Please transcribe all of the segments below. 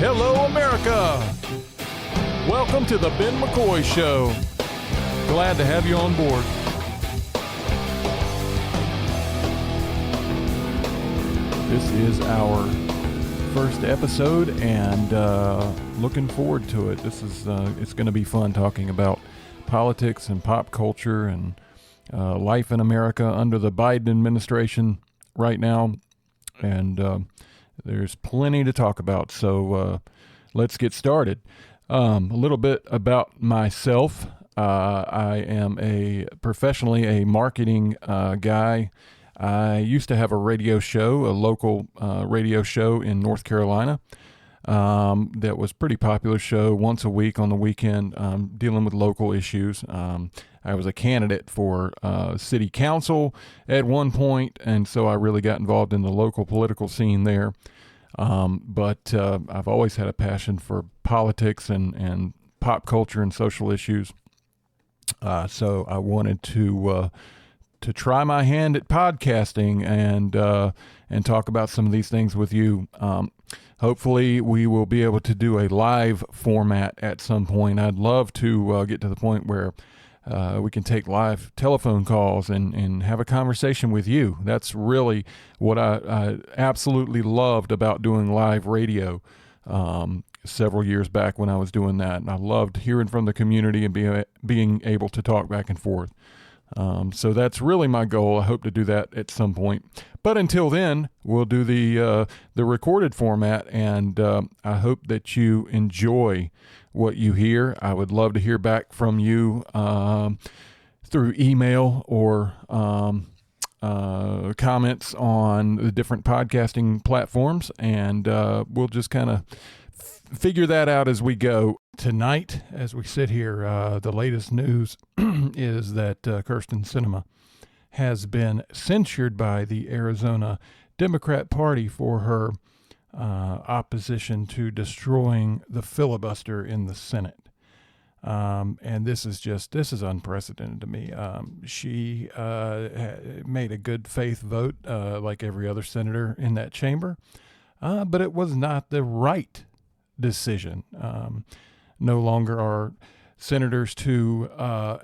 Hello, America! Welcome to the Ben McCoy Show. Glad to have you on board. This is our first episode, and looking forward to it. This is it's going to be fun talking about politics and pop culture and life in America under the Biden administration right now, and there's plenty to talk about, so let's get started. A little bit about myself. I am professionally a marketing guy. I used to have a radio show, a local radio show in North Carolina that was a pretty popular show once a week on the weekend, dealing with local issues. I was a candidate for city council at one point, and so I really got involved in the local political scene there. But I've always had a passion for politics and pop culture and social issues. So I wanted to try my hand at podcasting and talk about some of these things with you. Hopefully we will be able to do a live format at some point. I'd love to get to the point where we can take live telephone calls and have a conversation with you. That's really what I absolutely loved about doing live radio several years back when I was doing that. And I loved hearing from the community and being able to talk back and forth. So that's really my goal. I hope to do that at some point. But until then, we'll do the recorded format, and I hope that you enjoy what you hear. I would love to hear back from you through email or comments on the different podcasting platforms, and we'll just kind of figure that out as we go. Tonight, as we sit here, the latest news is that Kirsten Sinema has been censured by the Arizona Democrat Party for her opposition to destroying the filibuster in the Senate. And this is unprecedented to me. She made a good faith vote like every other senator in that chamber, but it was not the right decision. No longer are senators to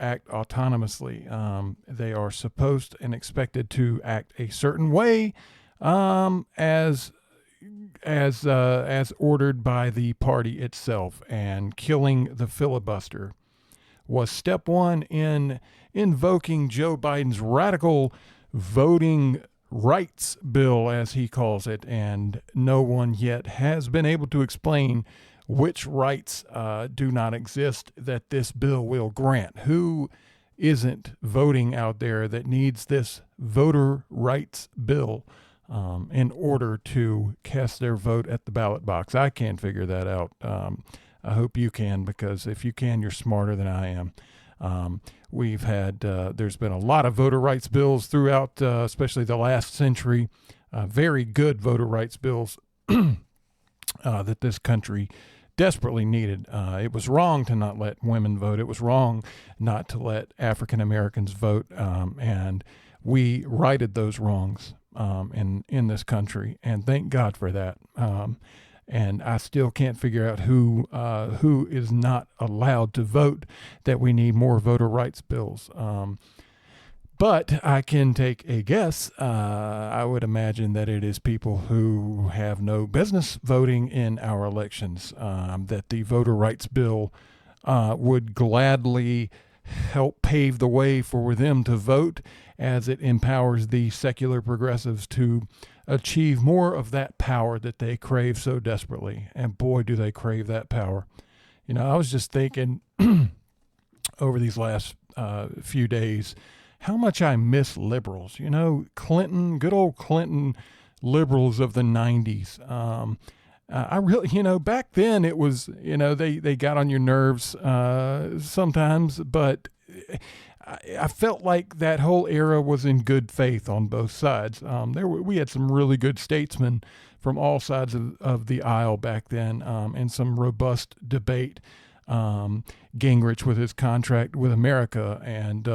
act autonomously. They are supposed and expected to act a certain way as ordered by the party itself. And killing the filibuster was step one in invoking Joe Biden's radical voting rights bill, as he calls it, and no one yet has been able to explain which rights do not exist that this bill will grant. Who isn't voting out there that needs this voter rights bill in order to cast their vote at the ballot box? I can't figure that out. I hope you can, because if you can, you're smarter than I am. We've had, there's been a lot of voter rights bills throughout, especially the last century, very good voter rights bills that this country desperately needed. It was wrong to not let women vote. It was wrong not to let African Americans vote. And we righted those wrongs in this country, and thank God for that. And I still can't figure out who is not allowed to vote, that we need more voter rights bills. But I can take a guess. I would imagine that it is people who have no business voting in our elections, that the voter rights bill would gladly help pave the way for them to vote, as it empowers the secular progressives to achieve more of that power that they crave so desperately. And boy, do they crave that power. You know, I was just thinking over these last few days how much I miss liberals. You know, Clinton, good old Clinton liberals of the 90s. I really, back then it was, they got on your nerves sometimes, but I felt like that whole era was in good faith on both sides. We had some really good statesmen from all sides of the aisle back then, and some robust debate. Gingrich with his contract with America, and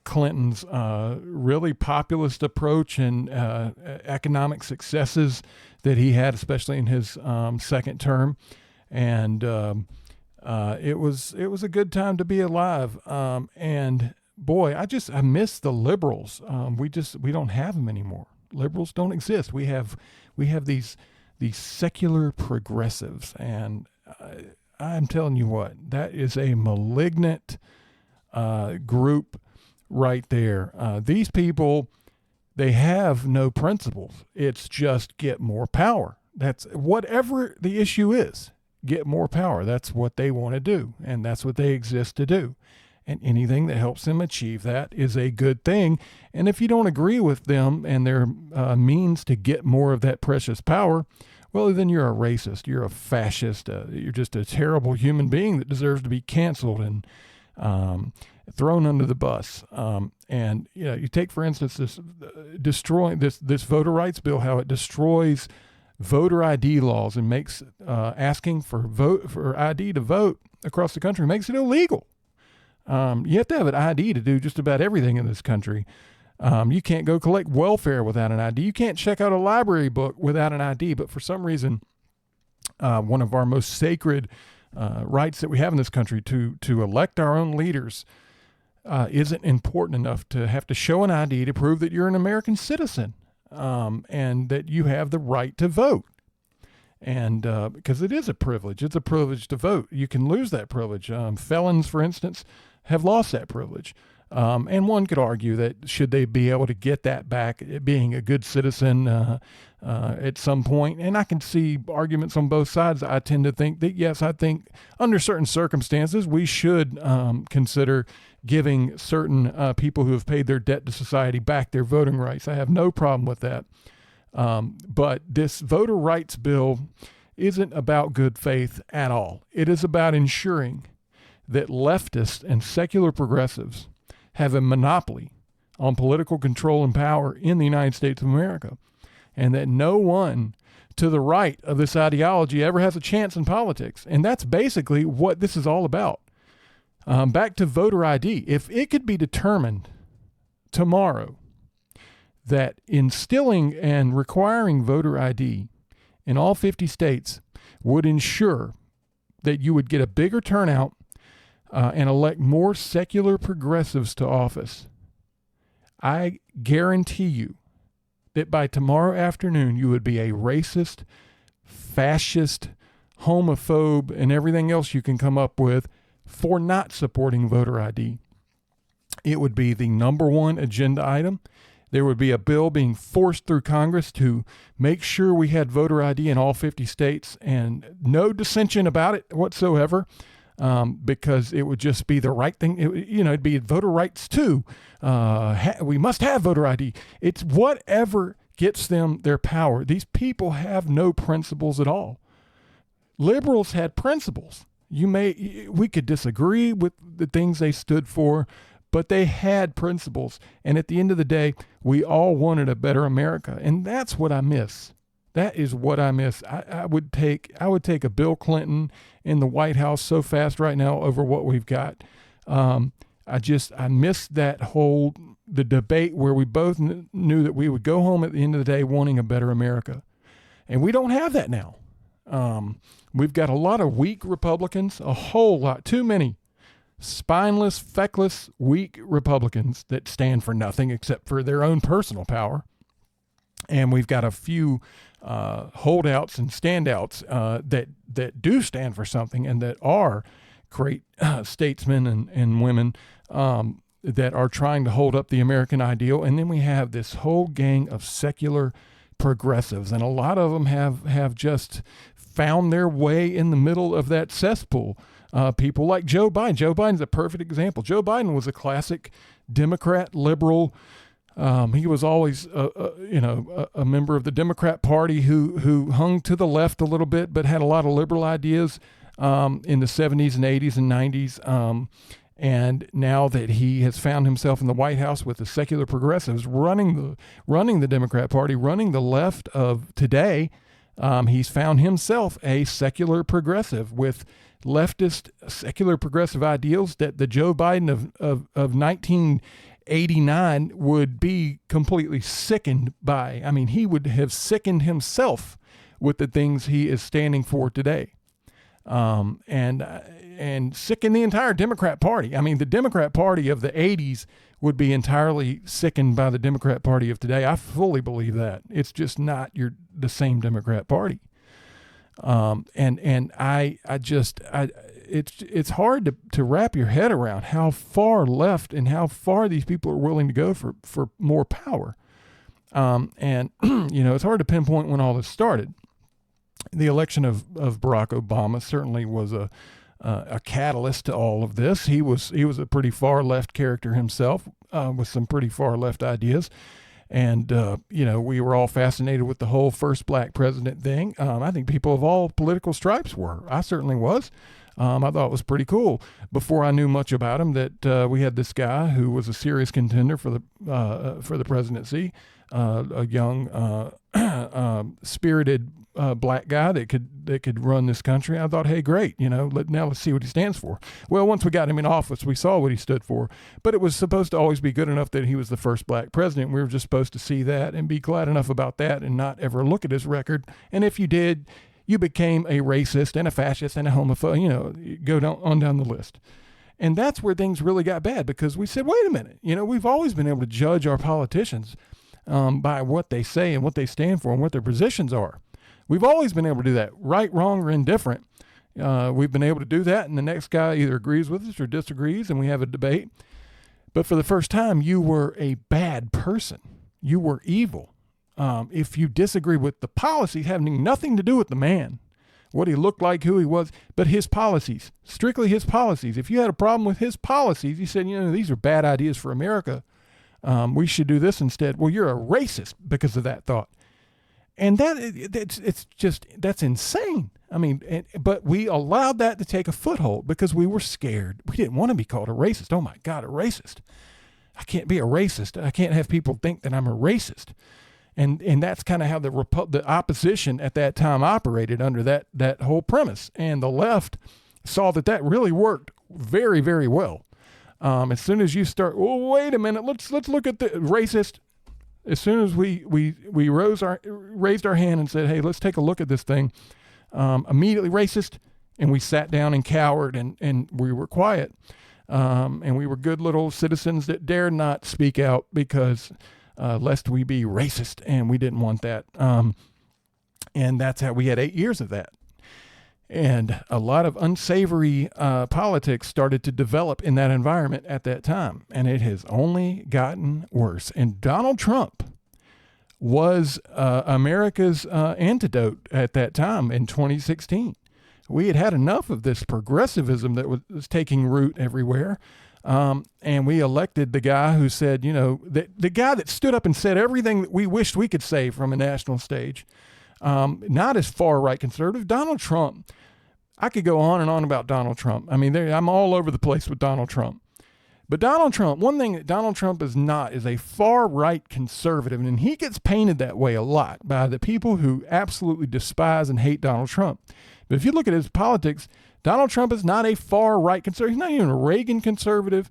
Clinton's really populist approach and economic successes that he had, especially in his second term. And it was a good time to be alive. And boy, I miss the liberals. We don't have them anymore. Liberals don't exist. We have these secular progressives, and I'm telling you what, that is a malignant group right there. These people, they have no principles. It's just get more power. That's whatever the issue is. Get more power. That's what they want to do, and that's what they exist to do. And anything that helps them achieve that is a good thing. And if you don't agree with them and their means to get more of that precious power, well, then you're a racist. You're a fascist. You're just a terrible human being that deserves to be canceled and thrown under the bus. And you take, for instance, this voter rights bill, how it destroys voter ID laws and makes asking for ID to vote across the country makes it illegal. You have to have an ID to do just about everything in this country. You can't go collect welfare without an ID. You can't check out a library book without an ID. But for some reason, one of our most sacred rights that we have in this country to elect our own leaders isn't important enough to have to show an ID to prove that you're an American citizen and that you have the right to vote. And because it is a privilege. It's a privilege to vote. You can lose that privilege. Felons, for instance, have lost that privilege. And one could argue that should they be able to get that back, being a good citizen at some point. And I can see arguments on both sides. I tend to think that, yes, I think under certain circumstances, we should consider giving certain people who have paid their debt to society back their voting rights. I have no problem with that. But this voter rights bill isn't about good faith at all. It is about ensuring that leftists and secular progressives have a monopoly on political control and power in the United States of America, and that no one to the right of this ideology ever has a chance in politics. And that's basically what this is all about. Back to voter ID. If it could be determined tomorrow that instilling and requiring voter ID in all 50 states would ensure that you would get a bigger turnout and elect more secular progressives to office, I guarantee you that by tomorrow afternoon you would be a racist, fascist, homophobe, and everything else you can come up with for not supporting voter ID. It would be the number one agenda item. There would be a bill being forced through Congress to make sure we had voter ID in all 50 states, and no dissension about it whatsoever, because it would just be the right thing. It'd be voter rights too. We must have voter ID. It's whatever gets them their power. These people have no principles at all. Liberals had principles. We could disagree with the things they stood for, but they had principles. And at the end of the day, we all wanted a better America. And that's what I miss. That is what I miss. I would take a Bill Clinton in the White House so fast right now over what we've got. I miss the debate where we both knew that we would go home at the end of the day wanting a better America. And we don't have that now. We've got a lot of weak Republicans, a whole lot, too many spineless, feckless, weak Republicans that stand for nothing except for their own personal power. And we've got a few holdouts and standouts that do stand for something and that are great statesmen and women that are trying to hold up the American ideal. And then we have this whole gang of secular progressives, and a lot of them have just found their way in the middle of that cesspool. People like Joe Biden. Joe Biden's a perfect example. Joe Biden was a classic Democrat, liberal. He was always, a member of the Democrat Party who hung to the left a little bit, but had a lot of liberal ideas in the 70s and 80s and 90s. And now that he has found himself in the White House with the secular progressives running the Democrat Party, running the left of today, He's found himself a secular progressive with leftist secular progressive ideals that the Joe Biden of 1989 would be completely sickened by. I mean, he would have sickened himself with the things he is standing for today. And sicken the entire Democrat Party. I mean, the Democrat Party of the 80s would be entirely sickened by the Democrat Party of today. I fully believe that. It's just not the same Democrat Party. It's hard to wrap your head around how far left and how far these people are willing to go for more power. It's hard to pinpoint when all this started. The election of Barack Obama certainly was a catalyst to all of this. He was a pretty far left character himself, with some pretty far left ideas. And, we were all fascinated with the whole first black president thing. I think people of all political stripes were. I certainly was. I thought it was pretty cool before I knew much about him that we had this guy who was a serious contender for the presidency, a young, spirited black guy that could run this country. I thought, hey, great, now let's see what he stands for. Well, once we got him in office, we saw what he stood for, but it was supposed to always be good enough that he was the first black president. We were just supposed to see that and be glad enough about that and not ever look at his record. And if you did, you became a racist and a fascist and a homophobe, go down the list. And that's where things really got bad, because we said, wait a minute, we've always been able to judge our politicians by what they say and what they stand for and what their positions are. We've always been able to do that, right, wrong, or indifferent. We've been able to do that, and the next guy either agrees with us or disagrees, and we have a debate. But for the first time, you were a bad person. You were evil. If you disagree with the policies having nothing to do with the man, what he looked like, who he was, but his policies, strictly his policies. If you had a problem with his policies, you said, these are bad ideas for America. We should do this instead. Well, you're a racist because of that thought. And that's insane. I mean, but we allowed that to take a foothold because we were scared. We didn't want to be called a racist. Oh my God, a racist. I can't be a racist. I can't have people think that I'm a racist. And that's kind of how the opposition at that time operated under that whole premise. And the left saw that really worked very, very well. As soon as you start, wait a minute, let's look at the racist. As soon as we raised our hand and said, hey, let's take a look at this thing, immediately racist, and we sat down and cowered and we were quiet. And we were good little citizens that dared not speak out because lest we be racist, and we didn't want that. And that's how we had 8 years of that. And a lot of unsavory politics started to develop in that environment at that time. And it has only gotten worse. And Donald Trump was America's antidote at that time in 2016. We had enough of this progressivism that was taking root everywhere. And we elected the guy who said, the guy that stood up and said everything that we wished we could say from a national stage. Not as far right conservative. Donald Trump. I could go on and on about Donald Trump. I mean, I'm all over the place with Donald Trump. But Donald Trump, one thing that Donald Trump is not is a far right conservative. And he gets painted that way a lot by the people who absolutely despise and hate Donald Trump. But if you look at his politics, Donald Trump is not a far right conservative. He's not even a Reagan conservative.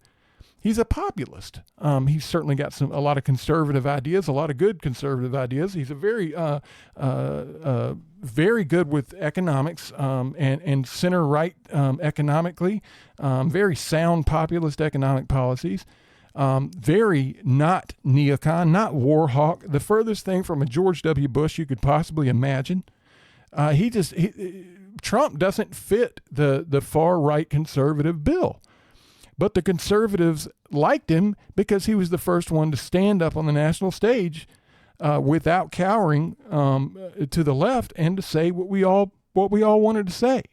He's a populist. He's certainly got a lot of conservative ideas, a lot of good conservative ideas. He's a very good with economics and center right economically. Very sound populist economic policies. Very not neocon, not war hawk. The furthest thing from a George W. Bush you could possibly imagine. Trump doesn't fit the far right conservative bill. But the conservatives liked him because he was the first one to stand up on the national stage without cowering to the left and to say what we all wanted to say.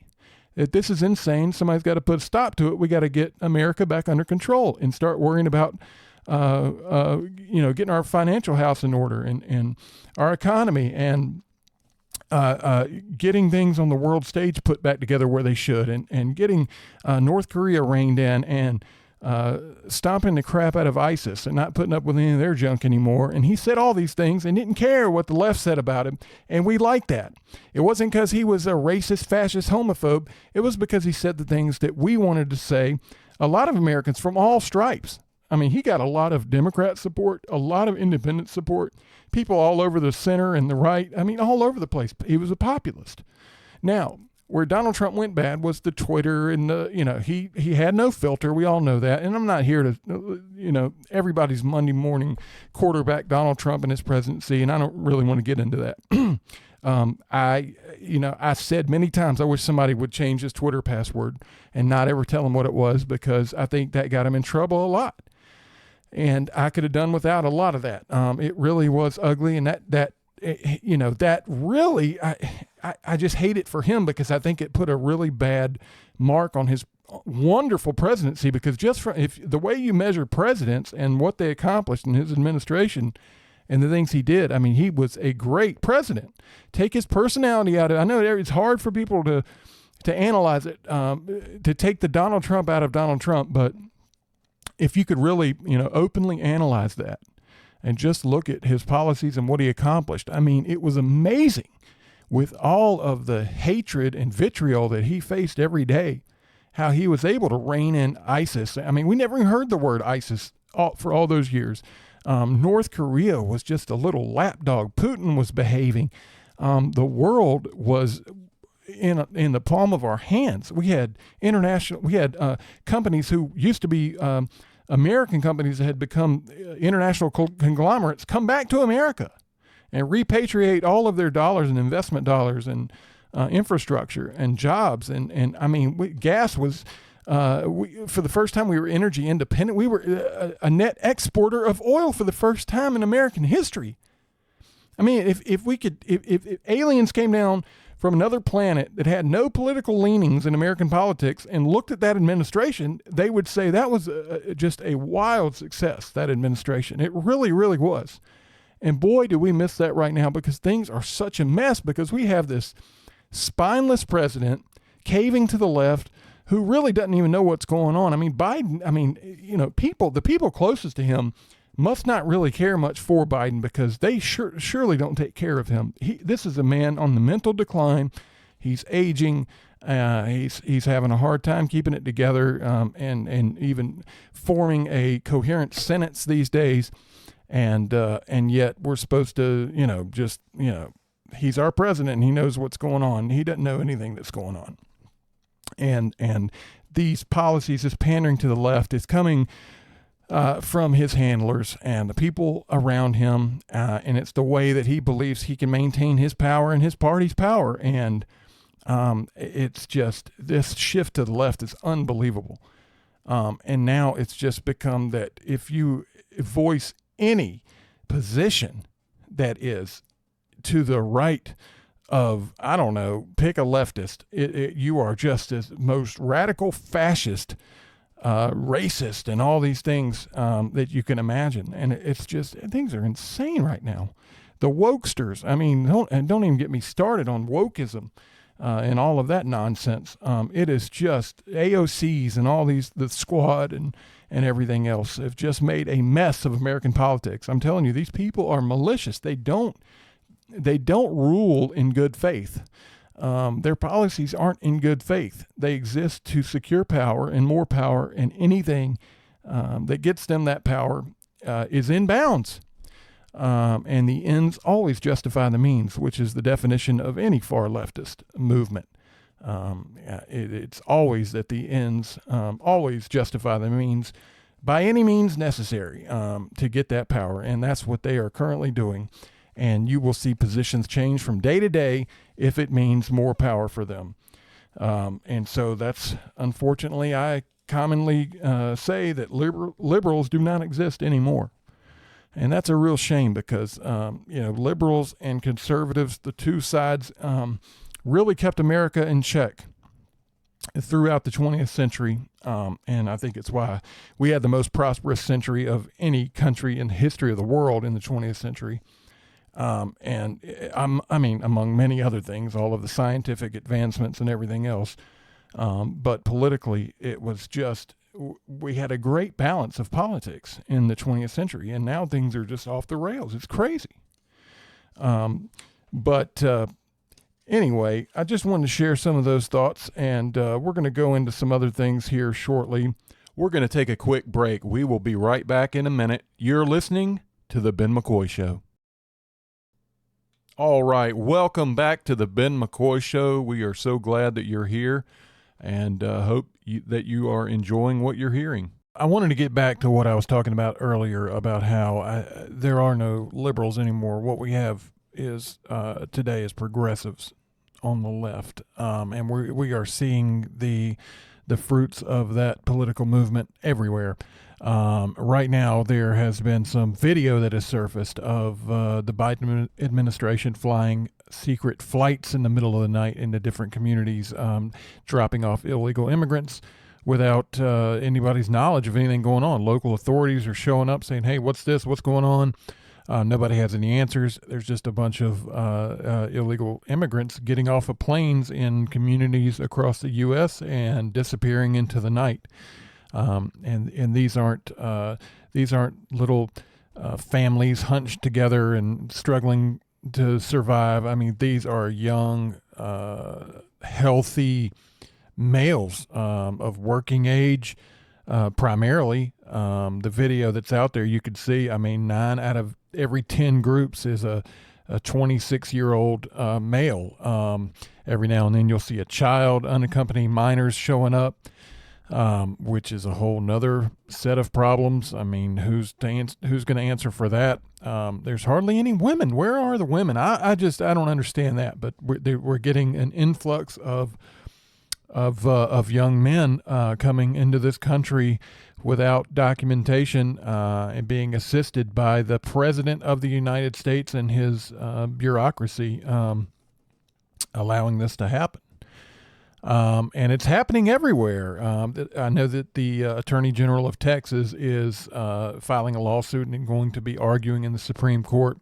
That this is insane. Somebody's got to put a stop to it. We got to get America back under control and start worrying about getting our financial house in order and our economy and getting things on the world stage put back together where they should, and getting North Korea reined in, and stomping the crap out of ISIS and not putting up with any of their junk anymore. And he said all these things and didn't care what the left said about him. And we liked that. It wasn't because he was a racist, fascist, homophobe. It was because he said the things that we wanted to say. A lot of Americans from all stripes. I mean, he got a lot of Democrat support, a lot of independent support, people all over the center and the right. I mean, all over the place. He was a populist. Now, where Donald Trump went bad was the Twitter and he had no filter. We all know that. And I'm not here to, everybody's Monday morning quarterback Donald Trump and his presidency. And I don't really want to get into that. I said many times, I wish somebody would change his Twitter password and not ever tell him what it was, because I think that got him in trouble a lot. And I could have done without a lot of that. It really was ugly. And that really, I just hate it for him, because I think it put a really bad mark on his wonderful presidency, because if the way you measure presidents and what they accomplished in his administration and the things he did, I mean, he was a great president. Take his personality out of it. I know it's hard for people to analyze it, to take the Donald Trump out of Donald Trump, but if you could really, openly analyze that and just look at his policies and what he accomplished, I mean, it was amazing. With all of the hatred and vitriol that he faced every day, how he was able to rein in ISIS. I mean, we never even heard the word ISIS for all those years. North Korea was just a little lapdog. Putin was behaving. The world was in the palm of our hands. We had companies who used to be American companies that had become international conglomerates come back to America and repatriate all of their dollars and investment dollars and infrastructure and jobs. And I mean, gas was, for the first time, we were energy independent. We were a net exporter of oil for the first time in American history. I mean, if aliens came down from another planet that had no political leanings in American politics and looked at that administration, they would say that was just a wild success, that administration. It really, really was. And boy, do we miss that right now, because things are such a mess, because we have this spineless president caving to the left who really doesn't even know what's going on. I mean, Biden, the people closest to him must not really care much for Biden, because they surely don't take care of him. This is a man on the mental decline. He's aging. He's having a hard time keeping it together, and even forming a coherent sentence these days. And yet we're supposed to, he's our president and he knows what's going on. He doesn't know anything that's going on. And these policies, this pandering to the left, is coming from his handlers and the people around him. And it's the way that he believes he can maintain his power and his party's power. And it's just, this shift to the left is unbelievable. And now it's just become that if you voice any position that is to the right of, I don't know, pick a leftist, you are just as most radical fascist, racist, and all these things that you can imagine. And it's just, things are insane right now. The wokesters, I mean, don't even get me started on wokeism and all of that nonsense. It is just AOCs and all these, the squad and everything else have just made a mess of American politics. I'm telling you, these people are malicious. They don't rule in good faith. Their policies aren't in good faith. They exist to secure power and more power, and anything that gets them that power is in bounds. And the ends always justify the means, which is the definition of any far leftist movement. It's always that the ends always justify the means by any means necessary to get that power. And that's what they are currently doing. And you will see positions change from day to day if it means more power for them. And so that's, unfortunately, I commonly say that liberals do not exist anymore. And that's a real shame, because, liberals and conservatives, the two sides, really kept America in check throughout the 20th century. And I think it's why we had the most prosperous century of any country in the history of the world in the 20th century. And among many other things, all of the scientific advancements and everything else. But politically, it was just we had a great balance of politics in the 20th century, and now things are just off the rails. It's crazy. But anyway, I just wanted to share some of those thoughts, and we're going to go into some other things here shortly. We're going to take a quick break. We will be right back in a minute. You're listening to The Ben McCoy Show. All right, welcome back to The Ben McCoy Show. We are so glad that you're here, and hope that you are enjoying what you're hearing. I wanted to get back to what I was talking about earlier about how there are no liberals anymore. What we have is today is progressives on the left, and we are seeing the fruits of that political movement everywhere. Right now, there has been some video that has surfaced of the Biden administration flying secret flights in the middle of the night into different communities, dropping off illegal immigrants without anybody's knowledge of anything going on. Local authorities are showing up saying, hey, what's this? What's going on? Nobody has any answers. There's just a bunch of illegal immigrants getting off of planes in communities across the U.S. and disappearing into the night. And these aren't little families hunched together and struggling to survive. I mean, these are young, healthy males of working age, primarily. The video that's out there, you could see, I mean, 9 out of every 10 groups is a 26-year-old male. Every now and then you'll see a child, unaccompanied minors showing up, which is a whole nother set of problems. I mean, who's going to answer for that? There's hardly any women. Where are the women? I don't understand that. But we're getting an influx of young men coming into this country without documentation and being assisted by the President of the United States and his bureaucracy, allowing this to happen. And it's happening everywhere. I know that the Attorney General of Texas is filing a lawsuit and going to be arguing in the Supreme Court.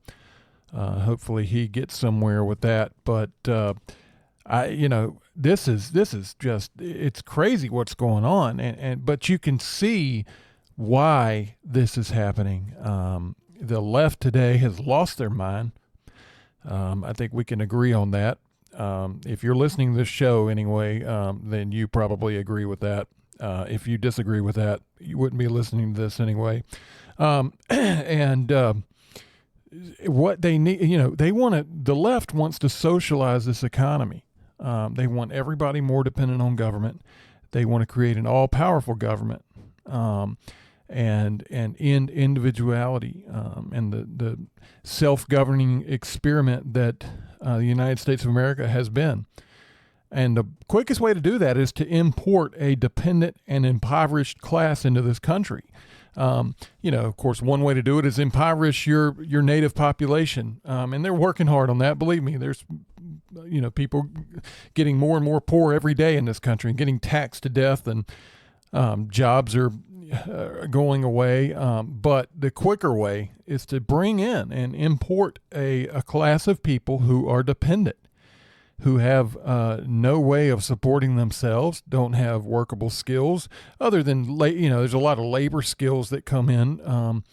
Hopefully he gets somewhere with that. But this is just, it's crazy what's going on. But you can see why this is happening. The left today has lost their mind. I think we can agree on that. If you're listening to this show anyway, then you probably agree with that. If you disagree with that, you wouldn't be listening to this anyway. What they need, the left wants to socialize this economy. They want everybody more dependent on government. They want to create an all-powerful government, and end individuality, and the self-governing experiment that the United States of America has been. And the quickest way to do that is to import a dependent and impoverished class into this country. Of course, one way to do it is impoverish your native population. And they're working hard on that. Believe me, there's, people getting more and more poor every day in this country and getting taxed to death, and jobs are going away. But the quicker way is to bring in and import a class of people who are dependent, who have no way of supporting themselves, don't have workable skills other than, there's a lot of labor skills that come in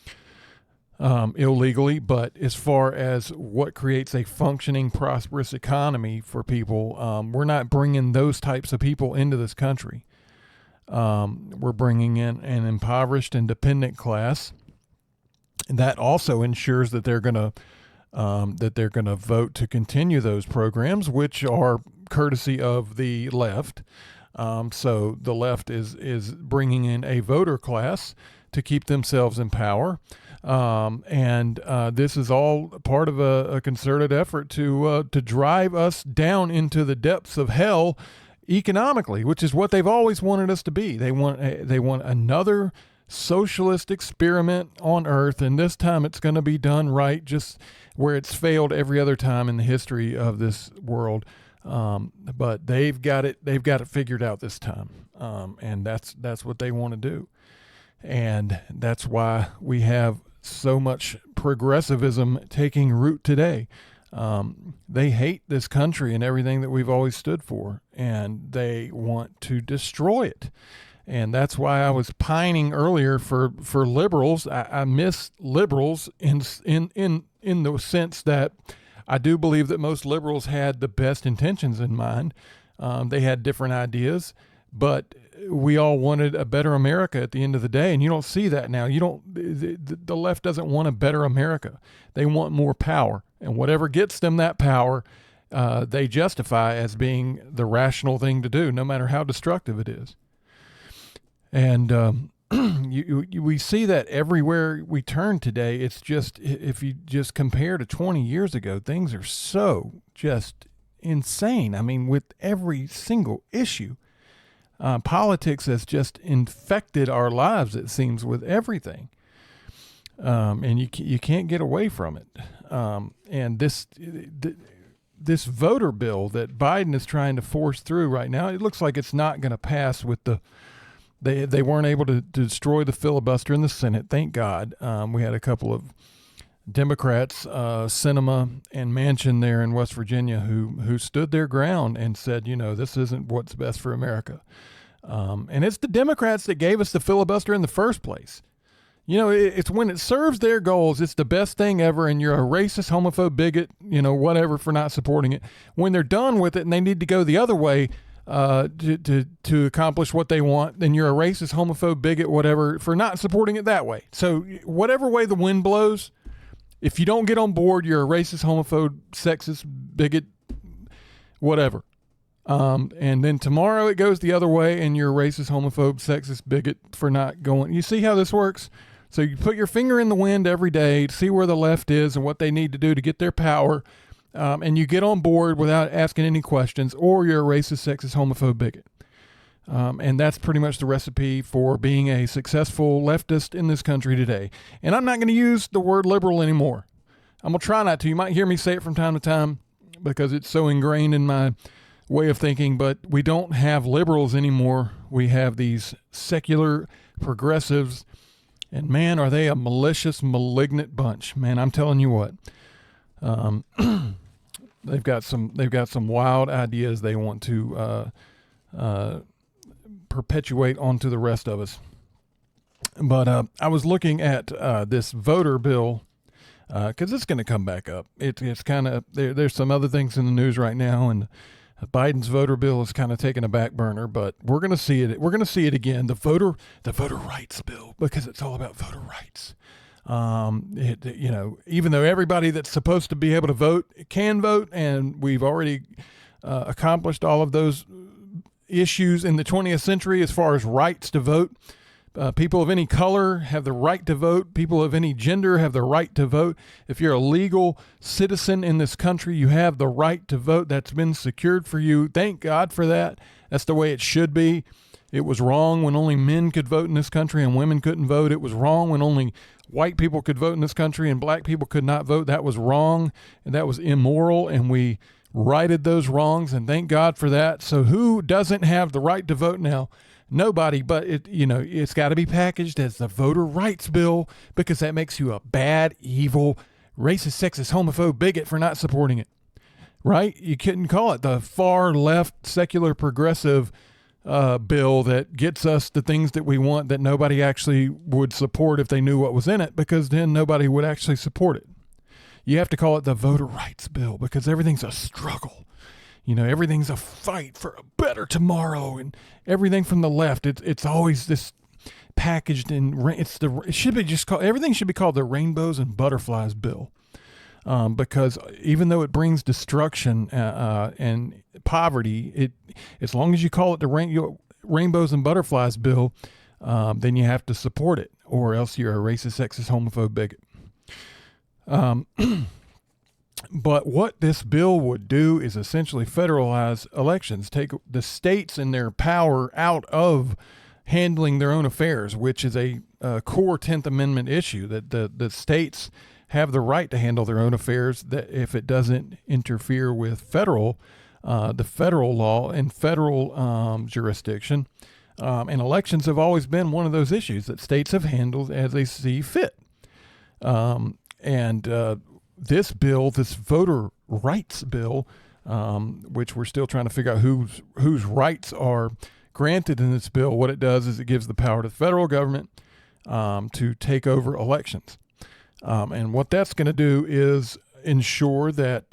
illegally. But as far as what creates a functioning, prosperous economy for people, we're not bringing those types of people into this country. We're bringing in an impoverished and dependent class. And that also ensures that they're going to vote to continue those programs, which are courtesy of the left. So the left is bringing in a voter class to keep themselves in power. This is all part of a concerted effort to drive us down into the depths of hell economically, which is what they've always wanted us to be. They want another socialist experiment on Earth, and this time it's going to be done right, just where it's failed every other time in the history of this world. But they've got it figured out this time, and that's what they want to do, and that's why we have so much progressivism taking root today. They hate this country and everything that we've always stood for, and they want to destroy it. And that's why I was pining earlier for liberals. I miss liberals in the sense that I do believe that most liberals had the best intentions in mind. They had different ideas, but we all wanted a better America at the end of the day. And you don't see that now. The left doesn't want a better America. They want more power. And whatever gets them that power, they justify as being the rational thing to do, no matter how destructive it is. And we see that everywhere we turn today. It's just, if you just compare to 20 years ago, things are so just insane. I mean, with every single issue, politics has just infected our lives, it seems, with everything. And you can't get away from it. And this voter bill that Biden is trying to force through right now, it looks like it's not going to pass with they weren't able to destroy the filibuster in the Senate. Thank God. We had a couple of Democrats, Sinema and Manchin there in West Virginia, who stood their ground and said, this isn't what's best for America. And it's the Democrats that gave us the filibuster in the first place. It's when it serves their goals, it's the best thing ever, and you're a racist, homophobe, bigot, whatever, for not supporting it. When they're done with it and they need to go the other way to accomplish what they want, then you're a racist, homophobe, bigot, whatever, for not supporting it that way. So whatever way the wind blows, if you don't get on board, you're a racist, homophobe, sexist, bigot, whatever. And then tomorrow it goes the other way and you're a racist, homophobe, sexist, bigot for not going. You see how this works? So you put your finger in the wind every day to see where the left is and what they need to do to get their power. And you get on board without asking any questions, or you're a racist, sexist, homophobe, bigot. And that's pretty much the recipe for being a successful leftist in this country today. And I'm not going to use the word liberal anymore. I'm going to try not to. You might hear me say it from time to time because it's so ingrained in my way of thinking, but we don't have liberals anymore. We have these secular progressives, and man, are they a malicious, malignant bunch. Man, I'm telling you what. They've got some wild ideas they want to perpetuate onto the rest of us. But I was looking at this voter bill because it's going to come back up. It's kind of there's some other things in the news right now, and Biden's voter bill is kind of taking a back burner. But we're going to see it. We're going to see it again. The voter rights bill, because it's all about voter rights. Even though everybody that's supposed to be able to vote can vote, and we've already accomplished all of those issues in the 20th century as far as rights to vote. People of any color have the right to vote. People of any gender have the right to vote. If you're a legal citizen in this country, you have the right to vote. That's been secured for you. Thank God for that. That's the way it should be. It was wrong when only men could vote in this country and women couldn't vote. It was wrong when only white people could vote in this country and black people could not vote. That was wrong, and that was immoral, and we righted those wrongs, and thank God for that. So who doesn't have the right to vote now? Nobody, but it's got to be packaged as the voter rights bill, because that makes you a bad, evil, racist, sexist, homophobe, bigot for not supporting it, right? You couldn't call it the far left, secular, progressive bill that gets us the things that we want that nobody actually would support if they knew what was in it, because then nobody would actually support it. You have to call it the voter rights bill, because everything's a struggle. Everything's a fight for a better tomorrow, and everything from the left, it's always this packaged in. It should be just called, everything should be called the rainbows and butterflies bill, because even though it brings destruction and poverty, as long as you call it the rainbows and butterflies bill, then you have to support it, or else you're a racist, sexist, homophobe, bigot. But what this bill would do is essentially federalize elections, take the states and their power out of handling their own affairs, which is a core 10th Amendment issue, that the states have the right to handle their own affairs, that if it doesn't interfere with the federal law and federal jurisdiction. And elections have always been one of those issues that states have handled as they see fit. This bill, this voter rights bill, which we're still trying to figure out whose rights are granted in this bill, what it does is it gives the power to the federal government to take over elections. And what that's going to do is ensure that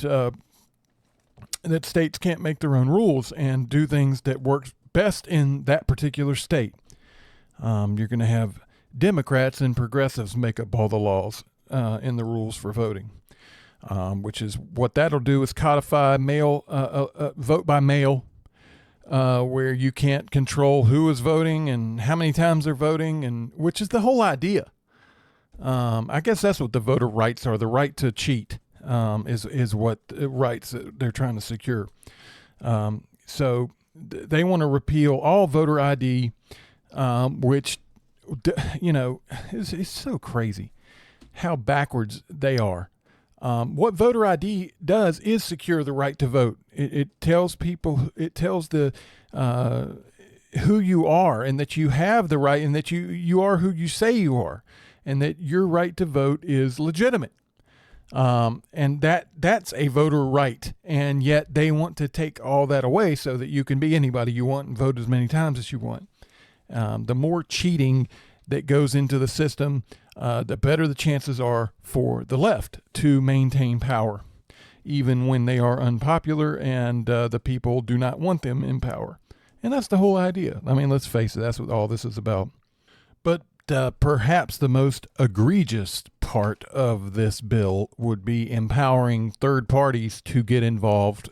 that states can't make their own rules and do things that work best in that particular state. You're going to have Democrats and progressives make up all the laws in the rules for voting, which is what that'll do is codify vote by mail, where you can't control who is voting and how many times they're voting, and which is the whole idea. I guess that's what the voter rights are. The right to cheat is what rights that they're trying to secure. So they want to repeal all voter ID, which, is so crazy how backwards they are. What voter ID does is secure the right to vote. It tells people, it tells the who you are, and that you have the right, and that you are who you say you are, and that your right to vote is legitimate. And that's a voter right. And yet they want to take all that away so that you can be anybody you want and vote as many times as you want. The more cheating that goes into the system, the better the chances are for the left to maintain power, even when they are unpopular and the people do not want them in power. And that's the whole idea. I mean, let's face it, that's what all this is about. But perhaps the most egregious part of this bill would be empowering third parties to get involved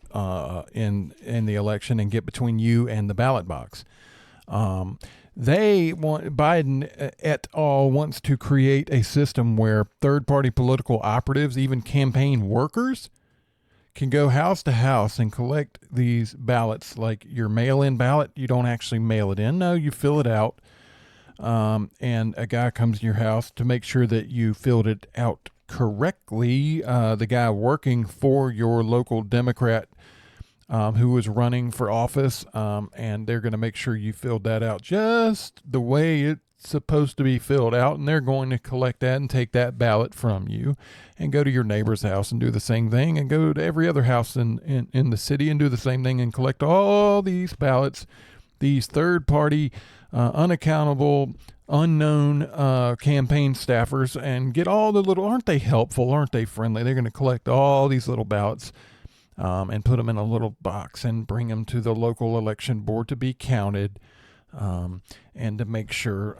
in the election and get between you and the ballot box. Biden et al. Wants to create a system where third-party political operatives, even campaign workers, can go house to house and collect these ballots, like your mail-in ballot. You don't actually mail it in. No, you fill it out. And a guy comes to your house to make sure that you filled it out correctly. The guy working for your local Democrat who is running for office, and they're going to make sure you filled that out just the way it's supposed to be filled out, and they're going to collect that and take that ballot from you and go to your neighbor's house and do the same thing, and go to every other house in the city and do the same thing and collect all these ballots, these third-party, unaccountable, unknown campaign staffers, and get all the little, aren't they helpful, aren't they friendly? They're going to collect all these little ballots and put them in a little box and bring them to the local election board to be counted, and to make sure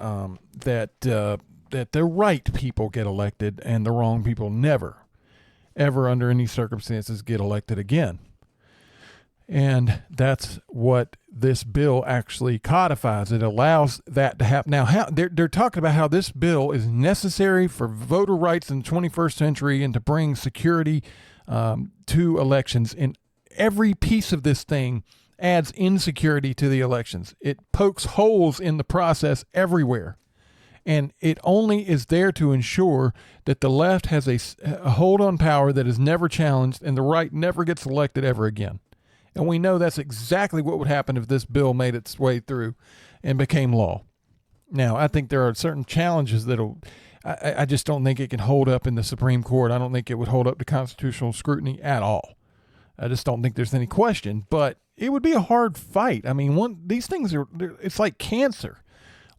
that the right people get elected and the wrong people never, ever under any circumstances get elected again. And that's what this bill actually codifies. It allows that to happen. Now, they're talking about how this bill is necessary for voter rights in the 21st century and to bring security to elections. And every piece of this thing adds insecurity to the elections. It pokes holes in the process everywhere. And it only is there to ensure that the left has a hold on power that is never challenged and the right never gets elected ever again. And we know that's exactly what would happen if this bill made its way through and became law. Now, I think there are certain challenges I just don't think it can hold up in the Supreme Court. I don't think it would hold up to constitutional scrutiny at all. I just don't think there's any question. But it would be a hard fight. I mean, these things it's like cancer.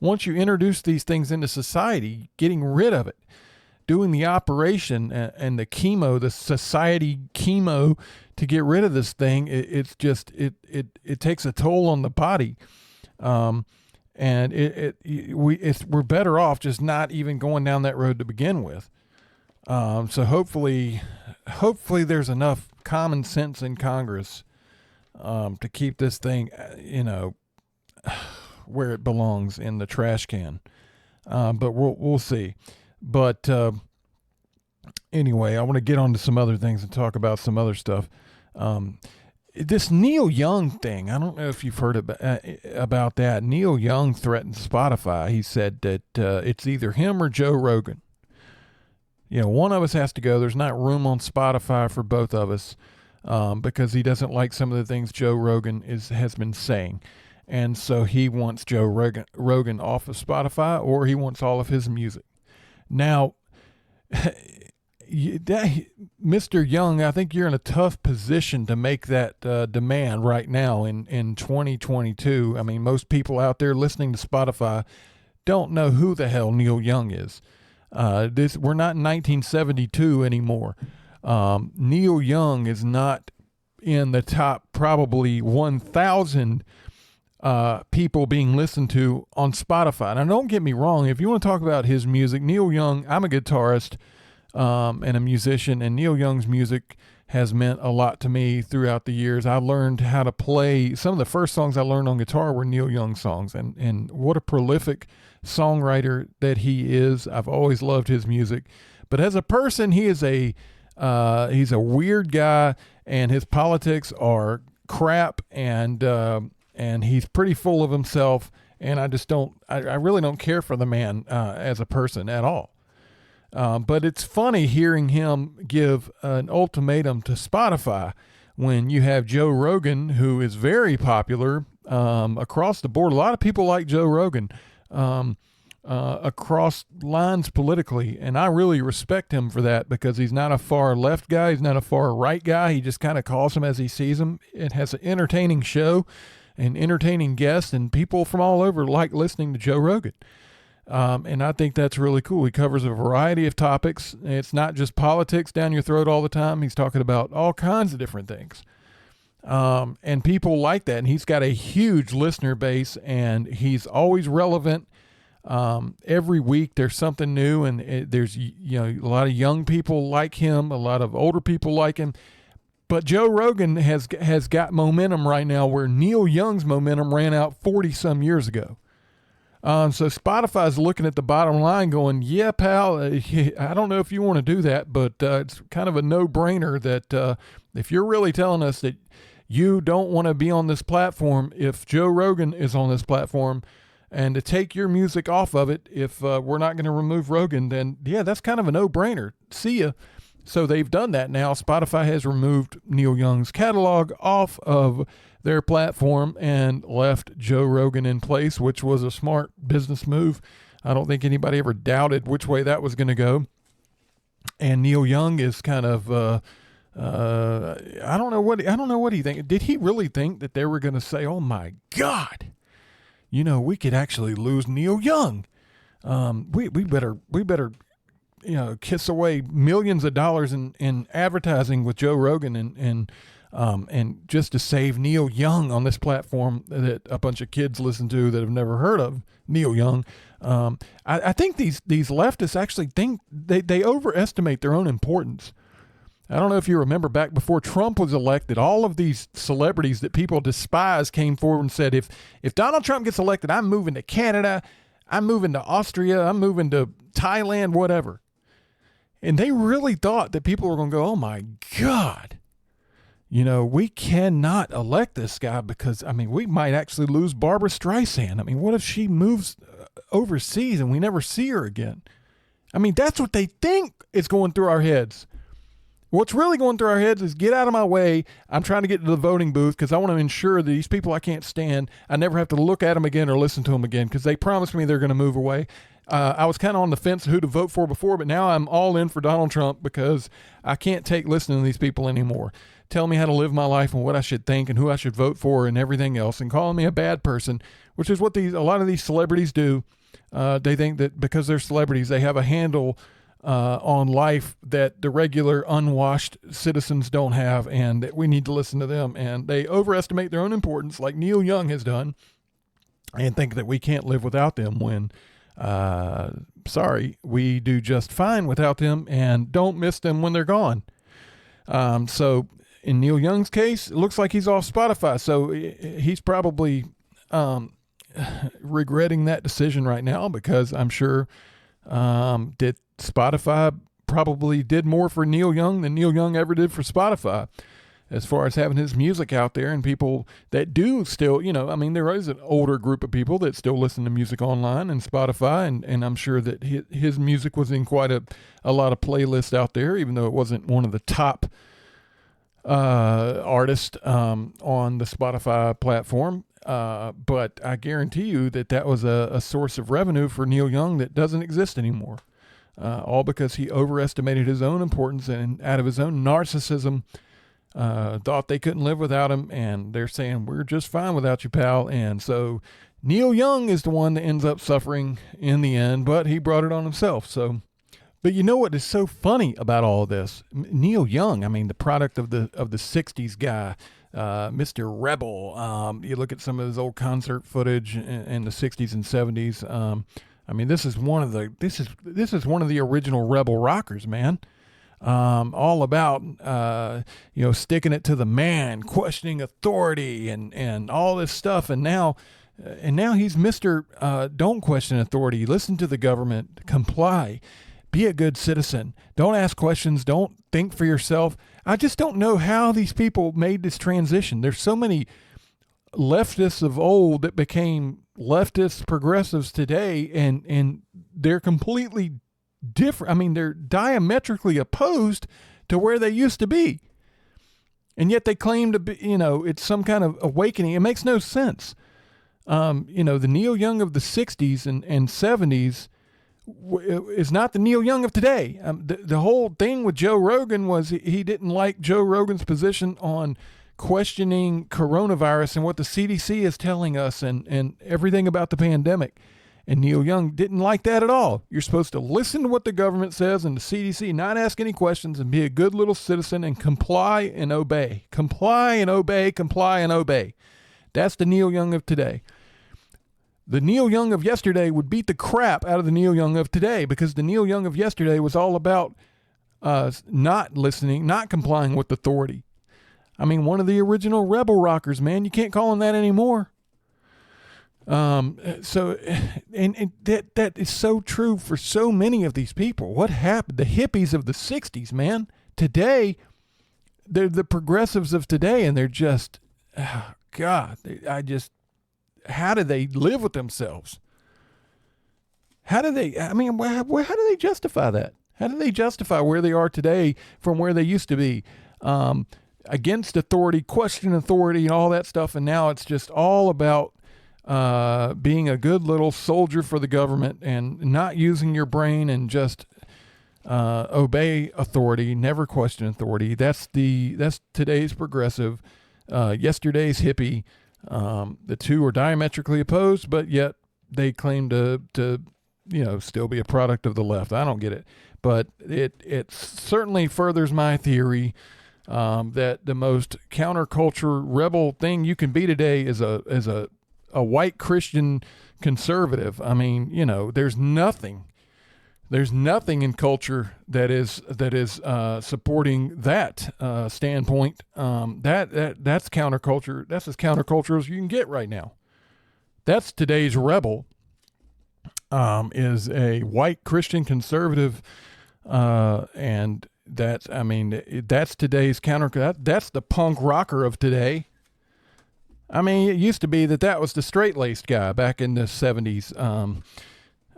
Once you introduce these things into society, getting rid of it, doing the operation and the chemo, the society chemo to get rid of this thing, it takes a toll on the body. And we're better off just not even going down that road to begin with. So hopefully there's enough common sense in Congress to keep this thing, where it belongs, in the trash can. But we'll see. But anyway, I want to get on to some other things and talk about some other stuff. This Neil Young thing, I don't know if you've heard about that. Neil Young threatened Spotify. He said that it's either him or Joe Rogan. One of us has to go. There's not room on Spotify for both of us because he doesn't like some of the things Joe Rogan has been saying. And so he wants Joe Rogan off of Spotify, or he wants all of his music. Now, Mr. Young, I think you're in a tough position to make that demand right now in 2022. I mean, most people out there listening to Spotify don't know who the hell Neil Young is. We're not in 1972 anymore. Neil Young is not in the top probably 1,000 people being listened to on Spotify. Now, don't get me wrong. If you want to talk about his music, Neil Young, I'm a guitarist and a musician, and Neil Young's music has meant a lot to me throughout the years. I learned how to play. Some of the first songs I learned on guitar were Neil Young songs, and what a prolific songwriter that he is. I've always loved his music. But as a person, he's a weird guy, and his politics are crap, and he's pretty full of himself, and I really don't care for the man as a person at all. But it's funny hearing him give an ultimatum to Spotify when you have Joe Rogan, who is very popular across the board. A lot of people like Joe Rogan across lines politically, and I really respect him for that because he's not a far left guy. He's not a far right guy. He just kind of calls him as he sees him. It has an entertaining show and entertaining guests, and people from all over like listening to Joe Rogan. And I think that's really cool. He covers a variety of topics. It's not just politics down your throat all the time. He's talking about all kinds of different things. And people like that. And he's got a huge listener base, and he's always relevant. Every week there's something new, and there's, a lot of young people like him, a lot of older people like him. But Joe Rogan has got momentum right now where Neil Young's momentum ran out 40 some years ago. So Spotify's looking at the bottom line going, yeah, pal, I don't know if you want to do that, but it's kind of a no-brainer that if you're really telling us that you don't want to be on this platform, if Joe Rogan is on this platform, and to take your music off of it, if we're not going to remove Rogan, then, yeah, that's kind of a no-brainer. See ya. So they've done that now. Spotify has removed Neil Young's catalog off of their platform and left Joe Rogan in place, which was a smart business move. I don't think anybody ever doubted which way that was going to go. And Neil Young is kind of, I don't know what he think. Did he really think that they were going to say, "Oh my God, we could actually lose Neil Young. We better, kiss away millions of dollars in advertising with Joe Rogan and just to save Neil Young on this platform that a bunch of kids listen to that have never heard of Neil Young." I think these leftists actually think they overestimate their own importance. I don't know if you remember back before Trump was elected, all of these celebrities that people despise came forward and said, if Donald Trump gets elected, I'm moving to Canada, I'm moving to Austria, I'm moving to Thailand, whatever. And they really thought that people were going to go, "Oh my God, we cannot elect this guy because, we might actually lose Barbara Streisand. What if she moves overseas and we never see her again?" That's what they think is going through our heads. What's really going through our heads is, get out of my way. I'm trying to get to the voting booth because I want to ensure that these people I can't stand, I never have to look at them again or listen to them again because they promised me they're going to move away. I was kind of on the fence who to vote for before, but now I'm all in for Donald Trump because I can't take listening to these people anymore. Tell me how to live my life and what I should think and who I should vote for and everything else, and calling me a bad person, which is what a lot of these celebrities do. They think that because they're celebrities, they have a handle on life that the regular unwashed citizens don't have, and that we need to listen to them. And they overestimate their own importance, like Neil Young has done, and think that we can't live without them when, sorry, we do just fine without them and don't miss them when they're gone. So in Neil Young's case, it looks like he's off Spotify. So he's probably regretting that decision right now, because I'm sure that Spotify probably did more for Neil Young than Neil Young ever did for Spotify, as far as having his music out there. And people that do still, there is an older group of people that still listen to music online and Spotify, and I'm sure that his music was in quite a lot of playlists out there, even though it wasn't one of the top artists on the Spotify platform. But I guarantee you that was a source of revenue for Neil Young that doesn't exist anymore. all because he overestimated his own importance and out of his own narcissism, thought they couldn't live without him, and they're saying, we're just fine without you, pal. And so Neil Young is the one that ends up suffering in the end, but he brought it on himself. So, but you know what is so funny about all of this? Neil Young, I mean, the product of the 60s guy, Mr. Rebel. You look at some of his old concert footage in the 60s and 70s. I mean, this is one of the original Rebel rockers, man. All about sticking it to the man, questioning authority, and all this stuff. And now he's Mr. Don't question authority. Listen to the government. Comply. Be a good citizen. Don't ask questions. Don't think for yourself. I just don't know how these people made this transition. There's so many leftists of old that became leftist progressives today, and they're completely different. I mean, they're diametrically opposed to where they used to be. And yet they claim to be, it's some kind of awakening. It makes no sense. The Neil Young of the 60s and 70s is not the Neil Young of today. The whole thing with Joe Rogan was he didn't like Joe Rogan's position on questioning coronavirus and what the CDC is telling us and everything about the pandemic. And Neil Young didn't like that at all. You're supposed to listen to what the government says and the CDC, not ask any questions, and be a good little citizen and comply and obey. Comply and obey, comply and obey. That's the Neil Young of today. The Neil Young of yesterday would beat the crap out of the Neil Young of today, because the Neil Young of yesterday was all about not listening, not complying with authority. I mean, one of the original Rebel rockers, man. You can't call him that anymore. So that is so true for so many of these people. What happened? The hippies of the 60s, man. Today, they're the progressives of today, and they're just, God, how do they live with themselves? How do they justify that? How do they justify where they are today from where they used to be? Against authority, question authority, and all that stuff. And now it's just all about being a good little soldier for the government and not using your brain and just obey authority, never question authority. That's today's progressive, yesterday's hippie. The two are diametrically opposed, but yet they claim to still be a product of the left. I don't get it, but it certainly furthers my theory that the most counterculture rebel thing you can be today is a white Christian conservative. I mean, there's nothing in culture that is supporting that standpoint. That's counterculture. That's as counterculture as you can get right now. That's today's rebel. Is a white Christian conservative, and that's today's that's the punk rocker of today. I mean, it used to be that was the straight-laced guy back in the 70s,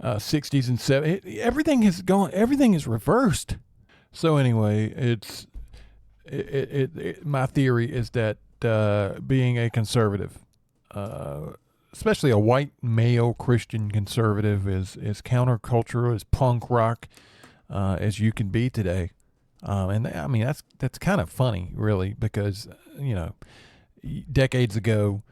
60s and 70s. Everything has gone. Everything is reversed. So anyway, my theory is that being a conservative, especially a white male Christian conservative, is countercultural, as punk rock as you can be today. And I mean, that's kind of funny, really, because decades ago,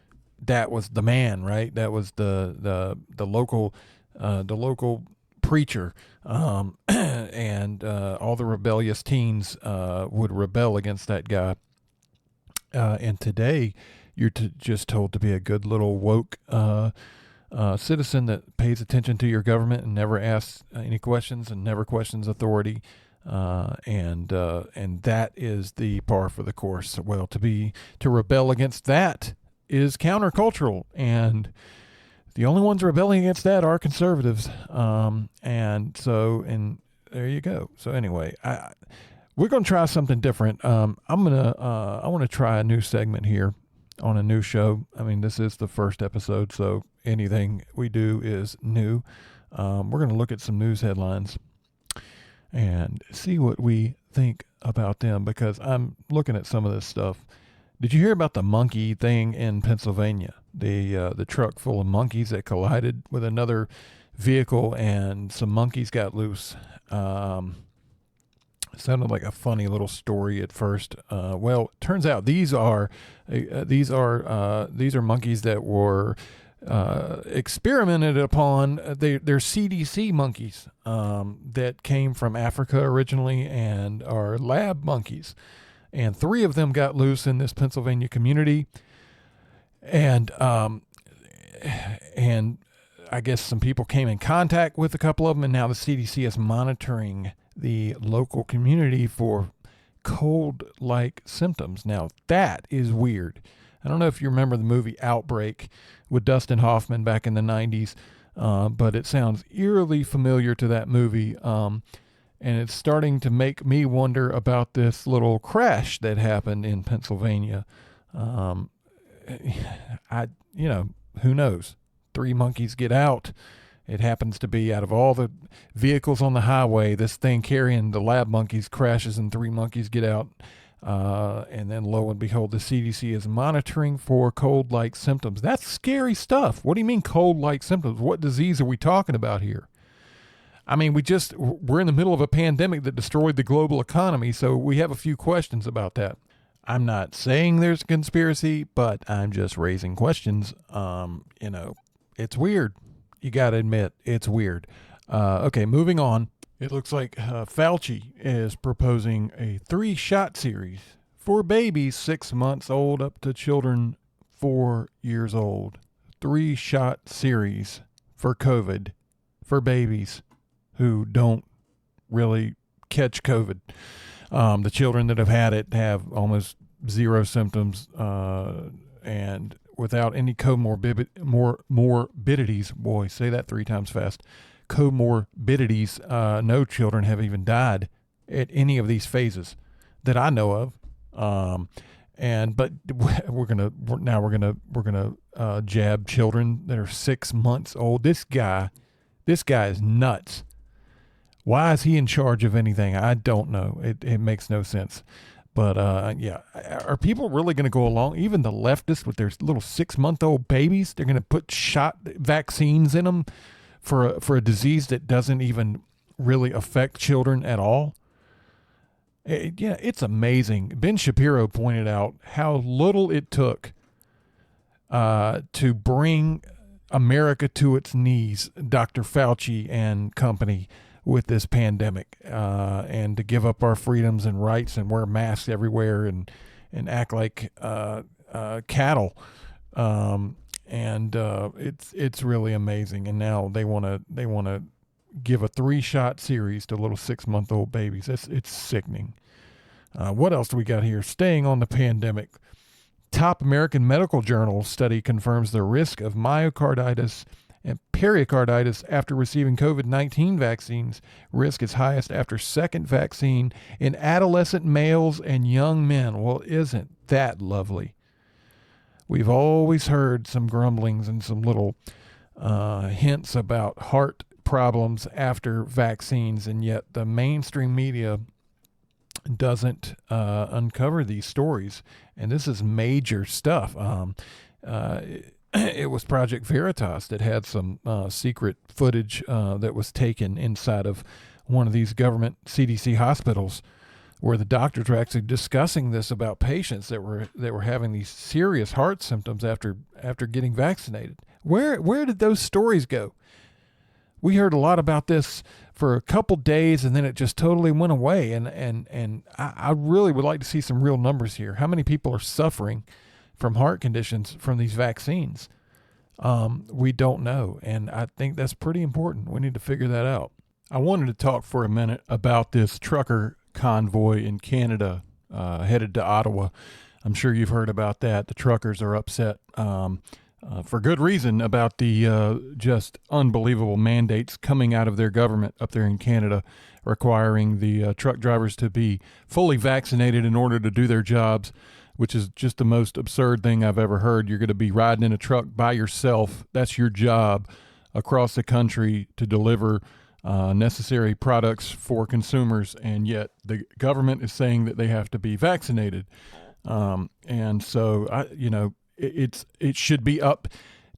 that was the man, right? That was the local preacher, and all the rebellious teens would rebel against that guy. And today, you're just told to be a good little woke citizen that pays attention to your government and never asks any questions and never questions authority. And that is the par for the course. Well, to rebel against that is countercultural, and the only ones rebelling against that are conservatives. And there you go. So anyway, we're going to try something different. I want to try a new segment here on a new show. I mean, this is the first episode, so anything we do is new. We're going to look at some news headlines and see what we think about them, because I'm looking at some of this stuff. Did you hear about the monkey thing in Pennsylvania? The truck full of monkeys that collided with another vehicle and some monkeys got loose. It sounded like a funny little story at first. Well, it turns out these are monkeys that were experimented upon. They're CDC monkeys that came from Africa originally and are lab monkeys. And 3 of them got loose in this Pennsylvania community. And I guess some people came in contact with a couple of them, and now the CDC is monitoring the local community for cold-like symptoms. Now, that is weird. I don't know if you remember the movie Outbreak with Dustin Hoffman back in the 90s, but it sounds eerily familiar to that movie, and it's starting to make me wonder about this little crash that happened in Pennsylvania. Who knows? 3 monkeys get out. It happens to be out of all the vehicles on the highway, this thing carrying the lab monkeys crashes and 3 monkeys get out. And then lo and behold, the CDC is monitoring for cold-like symptoms. That's scary stuff. What do you mean cold-like symptoms? What disease are we talking about here? I mean, we're in the middle of a pandemic that destroyed the global economy, so we have a few questions about that. I'm not saying there's a conspiracy, but I'm just raising questions. It's weird. You got to admit, it's weird. Okay, moving on. It looks like Fauci is proposing a 3-shot series for babies 6 months old up to children 4 years old. 3-shot series for COVID for babies who don't really catch COVID. The children that have had it have almost 0 symptoms and without any morbidities. Boy, say that 3 times fast. Comorbidities. No children have even died at any of these phases that I know of. But we're gonna jab children that are 6 months old. This guy is nuts. Why is he in charge of anything? I don't know. It makes no sense. But are people really going to go along? Even the leftists with their little 6-month-old babies, they're going to put shot vaccines in them for a disease that doesn't even really affect children at all. It's amazing. Ben Shapiro pointed out how little it took to bring America to its knees, Dr. Fauci and company, with this pandemic, and to give up our freedoms and rights and wear masks everywhere and act like cattle. It's really amazing. And now they want to give a 3-shot series to little 6-month-old babies. It's sickening. What else do we got here? Staying on the pandemic. Top American Medical Journal study confirms the risk of myocarditis and pericarditis after receiving COVID-19 vaccines. Risk is highest after second vaccine in adolescent males and young men. Well, isn't that lovely? We've always heard some grumblings and some little hints about heart problems after vaccines, and yet the mainstream media doesn't uncover these stories. And this is major stuff. It was Project Veritas that had some secret footage that was taken inside of one of these government CDC hospitals, where the doctors were actually discussing this about patients that were having these serious heart symptoms after getting vaccinated. Where did those stories go? We heard a lot about this for a couple days, and then it just totally went away. And I really would like to see some real numbers here. How many people are suffering from heart conditions from these vaccines? We don't know, and I think that's pretty important. We need to figure that out. I wanted to talk for a minute about this trucker convoy in Canada headed to Ottawa. I'm sure you've heard about that. The truckers are upset for good reason about the just unbelievable mandates coming out of their government up there in Canada, requiring the truck drivers to be fully vaccinated in order to do their jobs, which is just the most absurd thing I've ever heard. You're going to be riding in a truck by yourself. That's your job across the country to deliver necessary products for consumers, and yet the government is saying that they have to be vaccinated. And so, it should be up.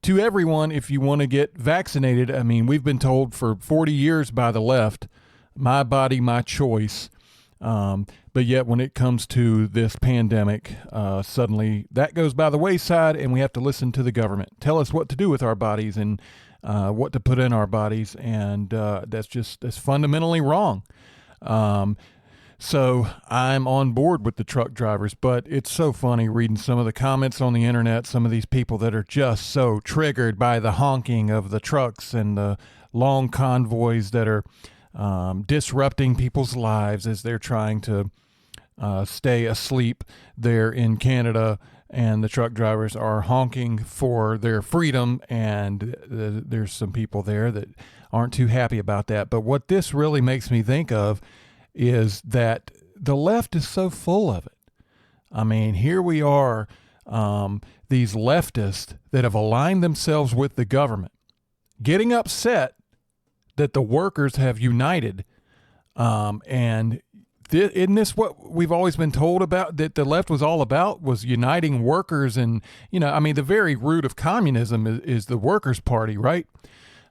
to everyone, if you want to get vaccinated, I mean, we've been told for 40 years by the left, my body, my choice. But yet when it comes to this pandemic, suddenly that goes by the wayside and we have to listen to the government tell us what to do with our bodies and what to put in our bodies. And that's fundamentally wrong. So I'm on board with the truck drivers, but it's so funny reading some of the comments on the internet, some of these people that are just so triggered by the honking of the trucks and the long convoys that are disrupting people's lives as they're trying to stay asleep there in Canada, and the truck drivers are honking for their freedom, and there's some people there that aren't too happy about that. But what this really makes me think of is that the left is so full of it. I mean, here we are, these leftists that have aligned themselves with the government, getting upset that the workers have united. And isn't this what we've always been told about, that the left was all about, was uniting workers? And, I mean, the very root of communism is the Workers' Party, right?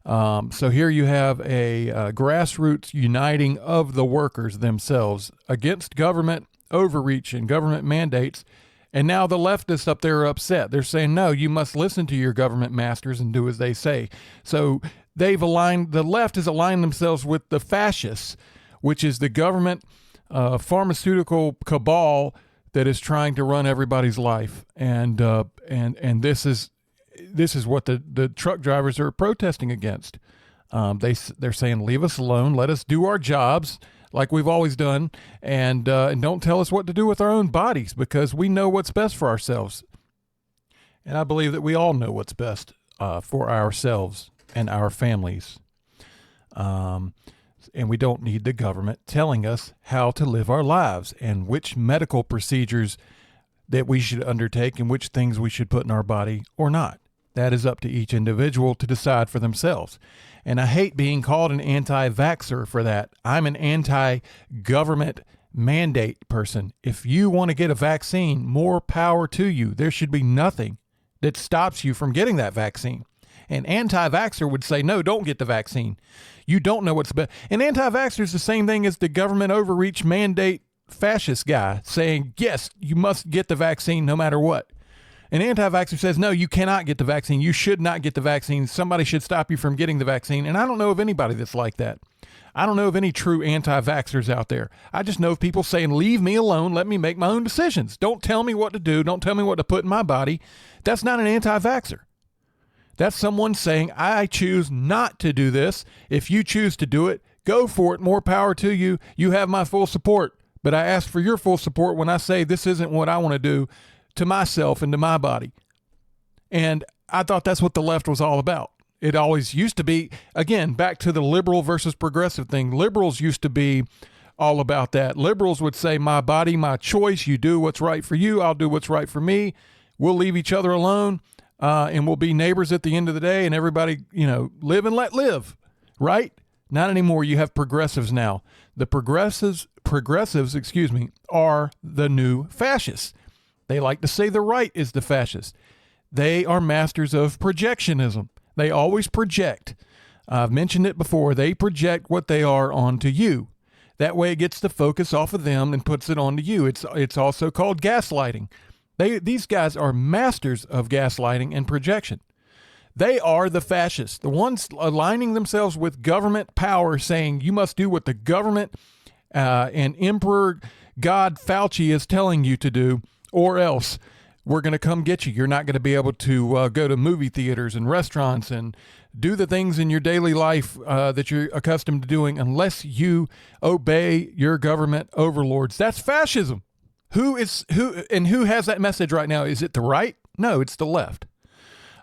So here you have a grassroots uniting of the workers themselves against government overreach and government mandates. And now the leftists up there are upset. They're saying, no, you must listen to your government masters and do as they say. So the left has aligned themselves with the fascists, which is the government pharmaceutical cabal that is trying to run everybody's life. And this is what the truck drivers are protesting against. They're saying, leave us alone, let us do our jobs like we've always done, and don't tell us what to do with our own bodies, because we know what's best for ourselves. And I believe that we all know what's best for ourselves and our families. And we don't need the government telling us how to live our lives and which medical procedures that we should undertake and which things we should put in our body or not. That is up to each individual to decide for themselves. And I hate being called an anti-vaxxer for that. I'm an anti-government mandate person. If you want to get a vaccine, more power to you. There should be nothing that stops you from getting that vaccine. An anti-vaxxer would say, no, don't get the vaccine. You don't know what's best. An anti-vaxxer is the same thing as the government overreach mandate fascist guy saying, yes, you must get the vaccine no matter what. An anti-vaxxer says, no, you cannot get the vaccine. You should not get the vaccine. Somebody should stop you from getting the vaccine. And I don't know of anybody that's like that. I don't know of any true anti-vaxxers out there. I just know of people saying, leave me alone. Let me make my own decisions. Don't tell me what to do. Don't tell me what to put in my body. That's not an anti-vaxxer. That's someone saying, I choose not to do this. If you choose to do it, go for it. More power to you. You have my full support. But I ask for your full support when I say this isn't what I want to do to myself and to my body. And I thought that's what the left was all about. It always used to be, again, back to the liberal versus progressive thing. Liberals used to be all about that. Liberals would say, my body, my choice. You do what's right for you. I'll do what's right for me. We'll leave each other alone. And we'll be neighbors at the end of the day, and everybody, live and let live, right? Not anymore. You have progressives now. The progressives, are the new fascists. They like to say the right is the fascist. They are masters of projectionism. They always project. I've mentioned it before. They project what they are onto you. That way it gets the focus off of them and puts it onto you. It's also called gaslighting. These guys are masters of gaslighting and projection. They are the fascists, the ones aligning themselves with government power, saying you must do what the government and Emperor God Fauci is telling you to do, or else we're going to come get you. You're not going to be able to go to movie theaters and restaurants and do the things in your daily life that you're accustomed to doing unless you obey your government overlords. That's fascism. Who has that message right now? Is it the right? No, it's the left.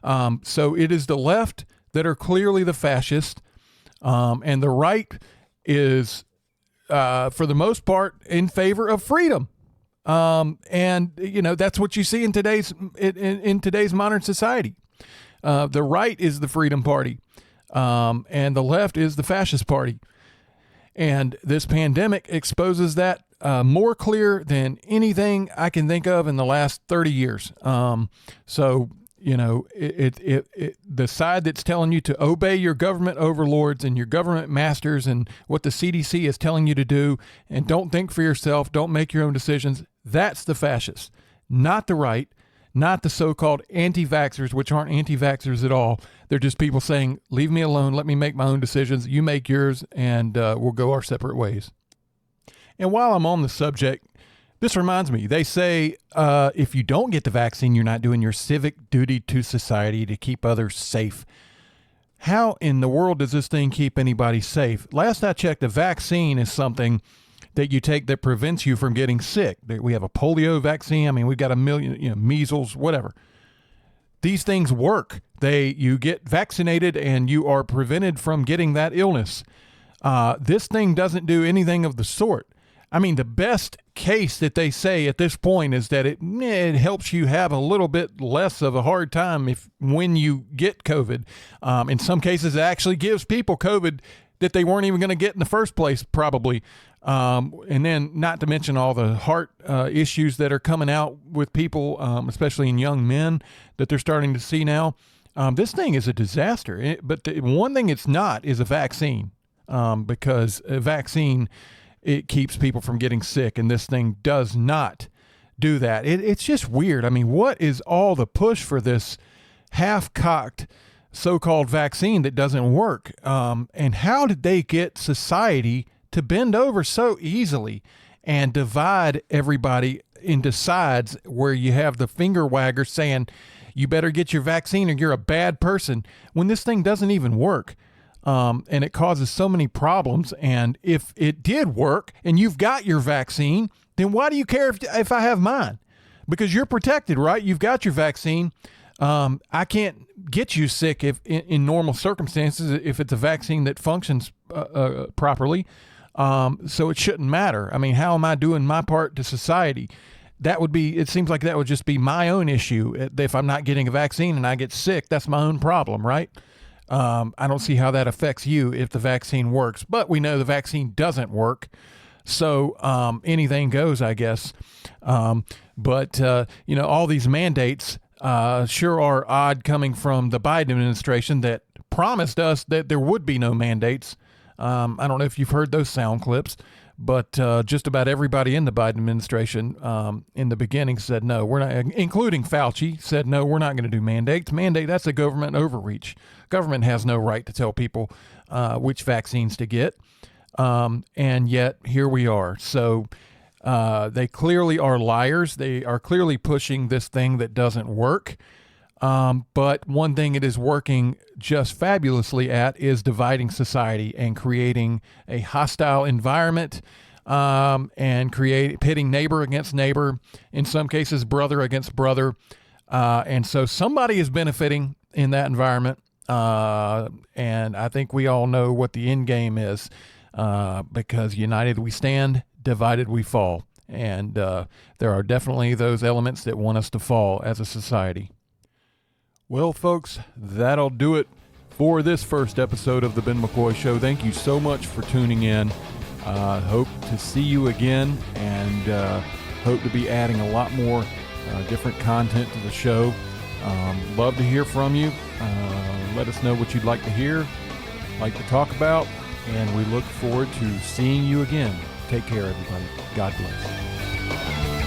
So it is the left that are clearly the fascists, and the right is, for the most part, in favor of freedom. And that's what you see in today's modern society. The right is the Freedom Party, and the left is the Fascist Party. And this pandemic exposes that more clear than anything I can think of in the last 30 years. So the side that's telling you to obey your government overlords and your government masters and what the CDC is telling you to do, and don't think for yourself, don't make your own decisions, that's the fascists, not the right, not the so-called anti-vaxxers, which aren't anti-vaxxers at all. They're just people saying, leave me alone, let me make my own decisions, you make yours, and we'll go our separate ways. And while I'm on the subject, this reminds me, they say if you don't get the vaccine, you're not doing your civic duty to society to keep others safe. How in the world does this thing keep anybody safe? Last I checked, a vaccine is something that you take that prevents you from getting sick. We have a polio vaccine. I mean, we've got a million, measles, whatever. These things work. You get vaccinated and you are prevented from getting that illness. This thing doesn't do anything of the sort. I mean, the best case that they say at this point is that it helps you have a little bit less of a hard time when you get COVID. In some cases, it actually gives people COVID that they weren't even going to get in the first place, probably. And then not to mention all the heart issues that are coming out with people, especially in young men, that they're starting to see now. This thing is a disaster. But the one thing it's not is a vaccine, because a vaccine, it keeps people from getting sick, and this thing does not do that. It's just weird. I mean, what is all the push for this half-cocked so-called vaccine that doesn't work? And how did they get society to bend over so easily and divide everybody into sides where you have the finger wagger saying, you better get your vaccine or you're a bad person, when this thing doesn't even work? And it causes so many problems. And if it did work and you've got your vaccine, then why do you care if I have mine? Because you're protected, right? You've got your vaccine. I can't get you sick if in normal circumstances, if it's a vaccine that functions properly. So it shouldn't matter. I mean, how am I doing my part to society? It seems like that would just be my own issue. If I'm not getting a vaccine and I get sick, that's my own problem, right? I don't see how that affects you if the vaccine works, but we know the vaccine doesn't work. So anything goes, I guess. But all these mandates sure are odd coming from the Biden administration that promised us that there would be no mandates. I don't know if you've heard those sound clips, but just about everybody in the Biden administration in the beginning said no, we're not, including Fauci, said no, we're not going to do mandates. That's a government overreach. Government has no right to tell people which vaccines to get. And yet here we are. So they clearly are liars. They are clearly pushing this thing that doesn't work. But one thing it is working just fabulously at is dividing society and creating a hostile environment, and pitting neighbor against neighbor, in some cases brother against brother. And so somebody is benefiting in that environment. And I think we all know what the end game is, because united we stand, divided we fall. And there are definitely those elements that want us to fall as a society. Well, folks, that'll do it for this first episode of the Ben McCoy Show. Thank you so much for tuning in. Hope to see you again, and hope to be adding a lot more different content to the show. Love to hear from you. Let us know what you'd like to hear, like to talk about, and we look forward to seeing you again. Take care, everybody. God bless.